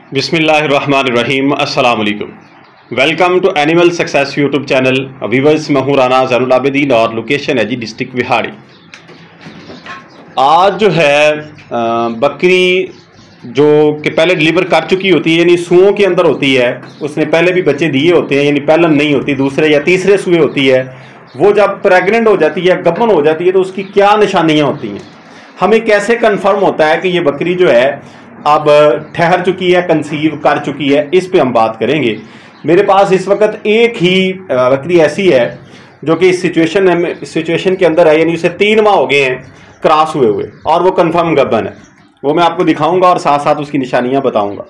बिस्मिल्लाहिर्रहमानिर्रहीम। अस्सलाम वालेकुम। Welcome to animal success YouTube channel. Viewers, मैं हूं राना ज़ैनुल आबिदीन और लोकेशन है जी डिस्ट्रिक्ट विहाड़ी। आज जो है बकरी जो कि पहले डिलीवर कर चुकी होती है, यानी सुओं के अंदर होती है, उसने पहले भी बच्चे दिए होते हैं, यानी पहलन नहीं होती, दूसरे या तीसरे सुए होती है, वो जब प्रेग्नेंट हो जाती है, गब्बन हो जाती है, तो उसकी क्या निशानियाँ होती हैं, हमें कैसे कन्फर्म होता है कि ये बकरी जो है अब ठहर चुकी है, कंसीव कर चुकी है, इस पे हम बात करेंगे। मेरे पास इस वक्त एक ही बकरी ऐसी है जो कि इस सिचुएशन के अंदर है, यानी उसे 3 माह हो गए हैं क्रॉस हुए और वो कंफर्म गब्बन है। वो मैं आपको दिखाऊंगा और साथ साथ उसकी निशानियां बताऊंगा।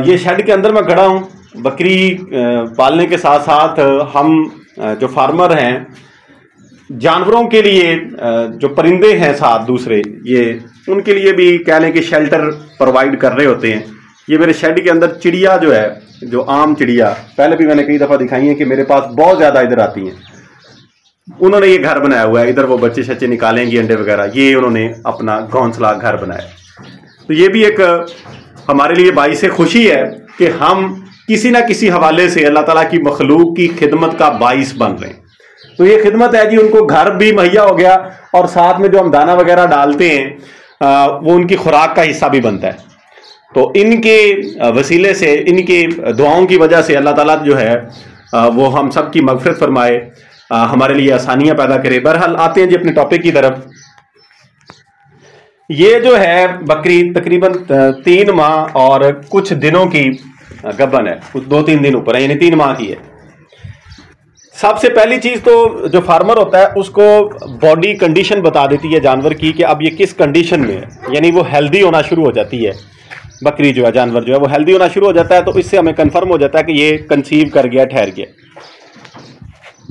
ये शेड के अंदर मैं खड़ा हूँ। बकरी पालने के साथ साथ हम जो फार्मर हैं, जानवरों के लिए जो परिंदे हैं साथ दूसरे, ये उनके लिए भी कह लें कि शेल्टर प्रोवाइड कर रहे होते हैं। ये मेरे शेड के अंदर चिड़िया जो है, जो आम चिड़िया, पहले भी मैंने कई दफ़ा दिखाई है कि मेरे पास बहुत ज़्यादा इधर आती हैं। उन्होंने ये घर बनाया हुआ है, इधर वो बच्चे शच्चे निकालेंगे, अंडे वगैरह, ये उन्होंने अपना घोंसला घर बनाया। तो ये भी एक हमारे लिए बाइस खुशी है कि हम किसी ना किसी हवाले से अल्लाह ताला की मखलूक की खिदमत का बाइस बन रहे हैं। तो ये खिदमत है जी, उनको घर भी मुहैया हो गया और साथ में जो हम दाना वगैरह डालते हैं वो उनकी खुराक का हिस्सा भी बनता है। तो इनके वसीले से, इनकी दुआओं की वजह से अल्लाह ताला जो है वो हम सब की मगफरत फरमाए, हमारे लिए आसानियां पैदा करे। बहरहाल आते हैं जी अपने टॉपिक की तरफ। ये जो है बकरी तकरीबन 3 माह और कुछ दिनों की गब्बन है, कुछ 2-3 दिन ऊपर है, यानी 3 माह की है। सबसे पहली चीज तो जो फार्मर होता है उसको बॉडी कंडीशन बता देती है जानवर की कि अब ये किस कंडीशन में है, यानी वो हेल्दी होना शुरू हो जाती है। बकरी जो है, जानवर जो है वो हेल्दी होना शुरू हो जाता है, तो इससे हमें कंफर्म हो जाता है कि ये कंसीव कर गया, ठहर गया।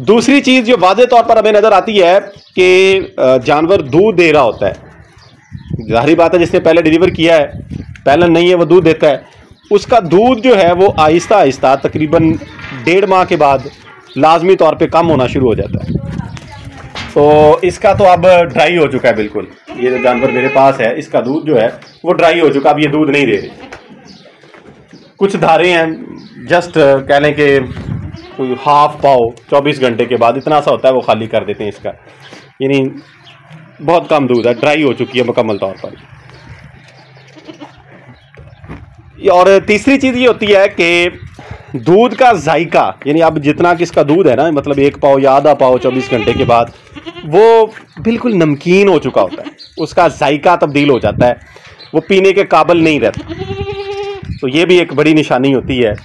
दूसरी चीज जो वाज़े तौर पर हमें नजर आती है कि जानवर दूध दे रहा होता है। जाहिर बात है, जिसने पहले डिलीवर किया है, पहले नहीं है, वो दूध देता है। उसका दूध जो है वो आहिस्ता आहिस्ता तकरीबन 1.5 माह के बाद लाजमी तौर पे कम होना शुरू हो जाता है। तो इसका तो अब ड्राई हो चुका है बिल्कुल। ये जो जानवर मेरे पास है, इसका दूध जो है वो ड्राई हो चुका, अब ये दूध नहीं दे रही। कुछ धारे हैं, जस्ट कह लें कि कोई हाफ पाव 24 घंटे के बाद इतना सा होता है, वो खाली कर देते हैं इसका, यानी बहुत कम दूध है, ड्राई हो चुकी है मुकम्मल तौर पर। और तीसरी चीज़ ये होती है कि दूध का जायका, यानी अब जितना किसका दूध है ना, मतलब 1 पाव या आधा पाव 24 घंटे के बाद वो बिल्कुल नमकीन हो चुका होता है, उसका जायका तब्दील हो जाता है, वो पीने के काबिल नहीं रहता। तो ये भी एक बड़ी निशानी होती है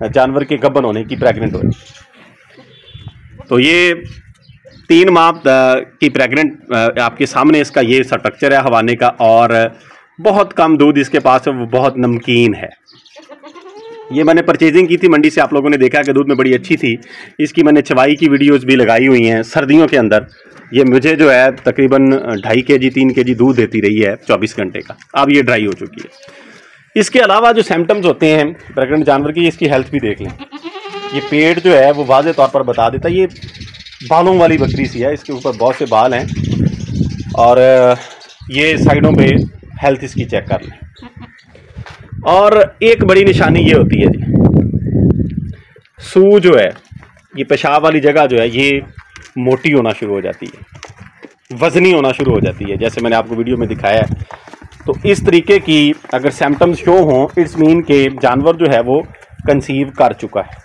जानवर के गब्बन होने की, प्रेग्नेंट होने। तो ये 3 माह की प्रेग्नेंट आपके सामने इसका ये स्ट्रक्चर है हवाने का, और बहुत कम दूध इसके पास है, वो बहुत नमकीन है। ये मैंने परचेजिंग की थी मंडी से, आप लोगों ने देखा कि दूध में बड़ी अच्छी थी। इसकी मैंने चवाई की वीडियोस भी लगाई हुई हैं सर्दियों के अंदर। ये मुझे जो है तकरीबन 2.5 kg 3 kg दूध देती रही है 24 घंटे का। अब ये ड्राई हो चुकी है। इसके अलावा जो सिम्टम्स होते हैं प्रेग्नेंट जानवर की, इसकी हेल्थ भी देख लें। ये पेट जो है वो वाज़े तौर पर बता देता है। ये बालों वाली बकरी सी है, इसके ऊपर बहुत से बाल हैं, और ये साइडों पे हेल्थ इसकी चेक कर लें। और एक बड़ी निशानी ये होती है जी, सू जो है, ये पेशाब वाली जगह जो है, ये मोटी होना शुरू हो जाती है, वजनी होना शुरू हो जाती है, जैसे मैंने आपको वीडियो में दिखाया है। तो इस तरीके की अगर सिम्टम्स शो हों, इट्स मीन के जानवर जो है वो कंसीव कर चुका है।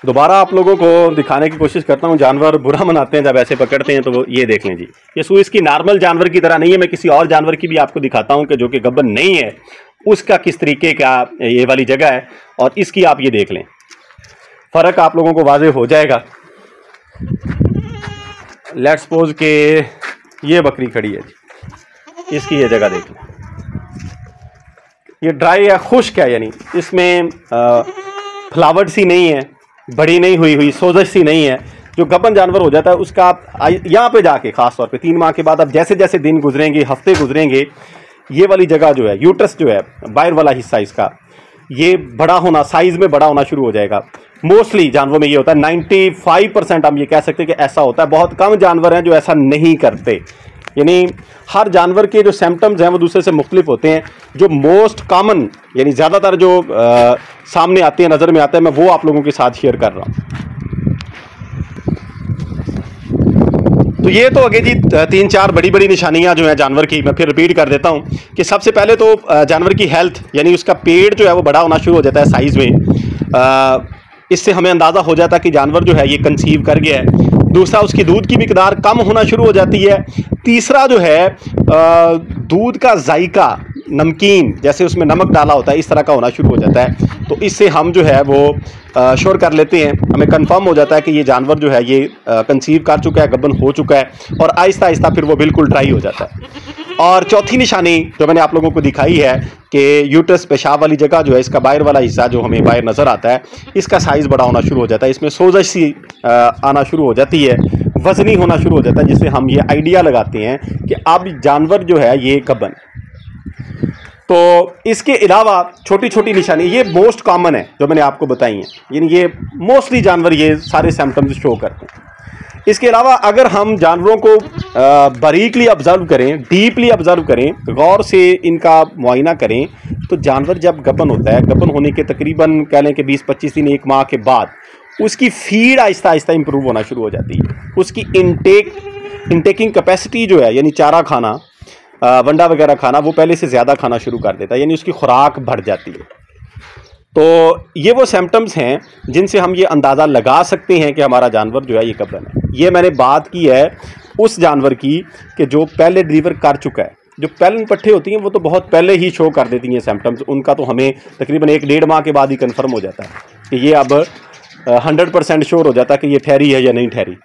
दोबारा आप लोगों को दिखाने की कोशिश करता हूँ। जानवर बुरा मनाते हैं जब ऐसे पकड़ते हैं, तो वो ये देख लें जी, ये सू इसकी नॉर्मल जानवर की तरह नहीं है। मैं किसी और जानवर की भी आपको दिखाता हूँ कि जो कि गब्बन नहीं है, उसका किस तरीके का ये वाली जगह है, और इसकी आप ये देख लें, फ़र्क आप लोगों को वाज़े हो जाएगा। लेट्स सपोज के ये बकरी खड़ी है जी, इसकी ये जगह देख लें, ये ड्राई है, खुश्क है, यानी इसमें फ्लावर्ड सी नहीं है, बड़ी नहीं हुई सोजश सी नहीं है। जो गब्बन जानवर हो जाता है उसका आप यहाँ पे जाके ख़ास तौर पे 3 माह के बाद, अब जैसे जैसे दिन गुजरेंगे, हफ्ते गुजरेंगे, ये वाली जगह जो है, यूट्रस जो है, बाहर वाला हिस्सा इसका, ये बड़ा होना, साइज़ में बड़ा होना शुरू हो जाएगा। मोस्टली जानवरों में ये होता है, 95% हम ये कह सकते हैं कि ऐसा होता है। बहुत कम जानवर हैं जो ऐसा नहीं करते, यानी हर जानवर के जो सिम्टम्स हैं वो दूसरे से मुख्तलिफ होते हैं। जो मोस्ट कॉमन यानी ज़्यादातर जो सामने आते हैं, नज़र में आते हैं, मैं वो आप लोगों के साथ शेयर कर रहा हूँ। तो ये तो आगे जी 3-4 बड़ी बड़ी निशानियां जो हैं जानवर की, मैं फिर रिपीट कर देता हूं कि सबसे पहले तो जानवर की हेल्थ यानी उसका पेट जो है वो बड़ा होना शुरू हो जाता है साइज़ में। इससे हमें अंदाज़ा हो जाता है कि जानवर जो है ये कंसीव कर गया है। दूसरा, उसकी दूध की मिकदार कम होना शुरू हो जाती है। तीसरा जो है दूध का जायका नमकीन, जैसे उसमें नमक डाला होता है, इस तरह का होना शुरू हो जाता है। तो इससे हम जो है वो श्योर कर लेते हैं, हमें कंफर्म हो जाता है कि ये जानवर जो है ये कंसीव कर चुका है, गब्बन हो चुका है, और आहिस्ता आहिस्ता फिर वो बिल्कुल ड्राई हो जाता है। और चौथी निशानी जो मैंने आप लोगों को दिखाई है कि यूट्रस, पेशाब वाली जगह जो है, इसका बाहर वाला हिस्सा जो हमें बाहर नज़र आता है, इसका साइज़ बड़ा होना शुरू हो जाता है, इसमें सोजश सी आना शुरू हो जाती है, वजनी होना शुरू हो जाता है, जिससे हम ये आइडिया लगाते हैं कि अब जानवर जो है ये गब्बन। तो इसके अलावा छोटी छोटी निशानी ये मोस्ट कॉमन है जो मैंने आपको बताई हैं, यानी ये मोस्टली जानवर ये सारे सिम्टम्स शो करते हैं। इसके अलावा अगर हम जानवरों को बारीकली ऑब्जर्व करें, डीपली ऑब्जर्व करें, गौर से इनका मुआयना करें, तो जानवर जब गब्बन होता है, गब्बन होने के तकरीबन कह लें कि 20-25 दिन, 1 माह के बाद उसकी फीड आहिस्ता आहिस्ता इंप्रूव होना शुरू हो जाती है। उसकी इंटेकिंग कैपेसिटी जो है, यानी चारा खाना, वंडा वगैरह खाना, वो पहले से ज़्यादा खाना शुरू कर देता है, यानी उसकी खुराक बढ़ जाती है। तो ये वो सिम्टम्स हैं जिनसे हम ये अंदाज़ा लगा सकते हैं कि हमारा जानवर जो है ये गब्बन है। ये मैंने बात की है उस जानवर की कि जो पहले डिलीवर कर चुका है। जो पैलन पट्ठे होती हैं वो तो बहुत पहले ही शो कर देती हैं सिम्टम्स, उनका तो हमें तकरीबन 1-1.5 माह के बाद ही कन्फर्म हो जाता है कि ये अब 100% श्योर हो जाता है कि ये ठहरी है या नहीं ठहरी।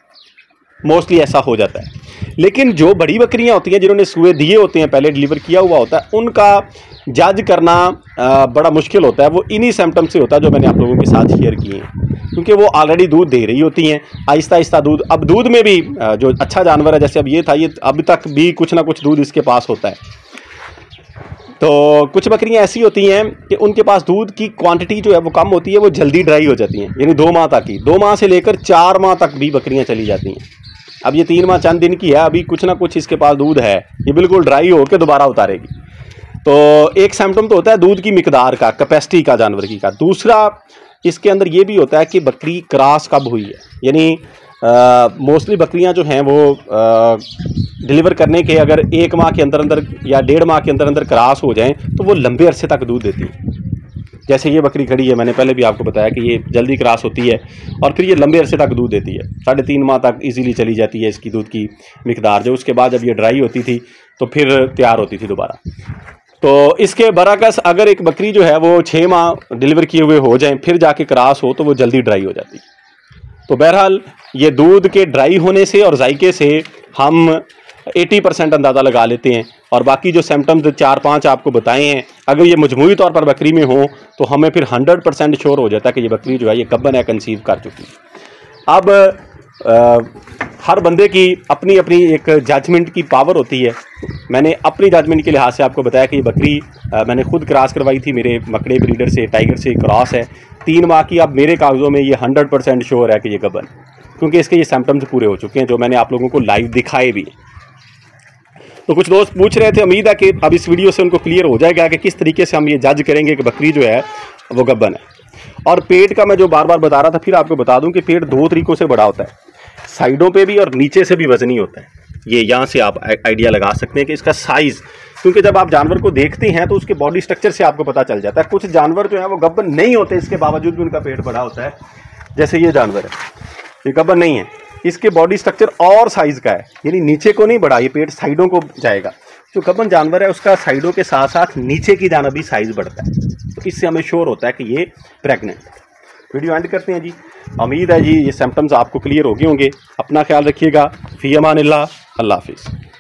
मोस्टली ऐसा हो जाता है। लेकिन जो बड़ी बकरियां होती हैं जिन्होंने सुए दिए होते हैं, पहले डिलीवर किया हुआ होता है, उनका जज करना बड़ा मुश्किल होता है। वो इन्हीं सिम्टम्स से होता है जो मैंने आप लोगों के साथ शेयर किए हैं, क्योंकि वो ऑलरेडी दूध दे रही होती हैं, आहिस्ता आहिस्ता दूध। अब दूध में भी जो अच्छा जानवर है, जैसे अब ये था, ये अब तक भी कुछ ना कुछ दूध इसके पास होता है। तो कुछ बकरियां ऐसी होती हैं कि उनके पास दूध की क्वांटिटी जो है वो कम होती है, वो जल्दी ड्राई हो जाती हैं, यानी 2 माह तक ही, 2 माह से लेकर 4 माह तक भी बकरियां चली जाती हैं। अब ये 3 माह चंद दिन की है, अभी कुछ ना कुछ इसके पास दूध है, ये बिल्कुल ड्राई होकर दोबारा उतारेगी। तो एक सिम्टम तो होता है दूध की मिकदार का, कैपेसिटी का जानवर की का। दूसरा इसके अंदर ये भी होता है कि बकरी क्रॉस कब हुई है, यानी मोस्टली बकरियां जो हैं वो डिलीवर करने के अगर 1 माह के अंदर अंदर या 1.5 माह के अंदर अंदर क्रॉस हो जाएं तो वो लंबे अरसे तक दूध देती है। जैसे ये बकरी खड़ी है, मैंने पहले भी आपको बताया कि ये जल्दी क्रॉस होती है और फिर ये लंबे अरसे तक दूध देती है। 3.5 माह तक इजीली चली जाती है इसकी दूध की मिकदार, जो उसके बाद जब ये ड्राई होती थी तो फिर तैयार होती थी दोबारा। तो इसके बरअक्स अगर एक बकरी जो है वो 6 माह डिलीवर किए हुए हो जाएं फिर जाके क्रॉस हो तो वो जल्दी ड्राई हो जाती है। तो बहरहाल ये दूध के ड्राई होने से और जायके से हम 80% अंदाज़ा लगा लेते हैं, और बाकी जो सिम्टम्स 4-5 आपको बताए हैं, अगर ये मजमूई तौर पर बकरी में हो तो हमें फिर 100% श्योर हो जाता है कि ये बकरी जो है ये गब्बन है, कंसीव कर चुकी है। अब हर बंदे की अपनी अपनी एक जजमेंट की पावर होती है। मैंने अपनी जजमेंट के लिहाज से आपको बताया कि ये बकरी मैंने खुद क्रॉस करवाई थी, मेरे मकड़े ब्रीडर से, टाइगर से क्रॉस है, 3 माह की। अब मेरे कागज़ों में ये 100% श्योर है कि ये गब्बन, क्योंकि इसके ये सिम्टम्स पूरे हो चुके हैं जो मैंने आप लोगों को लाइव दिखाए भी। तो कुछ दोस्त पूछ रहे थे, उम्मीद है कि अब इस वीडियो से उनको क्लियर हो जाएगा कि किस तरीके से हम ये जज करेंगे कि बकरी जो है वो गब्बन है। और पेट का मैं जो बार बार बता रहा था, फिर आपको बता दूं कि पेट 2 तरीक़ों से बड़ा होता है, साइडों पे भी और नीचे से भी वजनी होता है। ये यहाँ से आप आइडिया लगा सकते हैं कि इसका साइज़, क्योंकि जब आप जानवर को देखते हैं तो उसके बॉडी स्ट्रक्चर से आपको पता चल जाता है। कुछ जानवर जो है वो गब्बन नहीं होते, इसके बावजूद भी उनका पेट बड़ा होता है। जैसे ये जानवर है, ये गब्बन नहीं है, इसके बॉडी स्ट्रक्चर और साइज़ का है, यानी नीचे को नहीं बढ़ा, ये पेट साइडों को जाएगा। जो गब्बन जानवर है उसका साइडों के साथ साथ नीचे की जाना भी साइज़ बढ़ता है, तो इससे हमें श्योर होता है कि ये प्रेग्नेंट है। वीडियो एंड करते हैं जी। उम्मीद है जी ये सिम्टम्स आपको क्लियर हो गए होंगे। अपना ख्याल रखिएगा। फ़ी अमानिल्लाह, अल्लाह हाफ़िज़।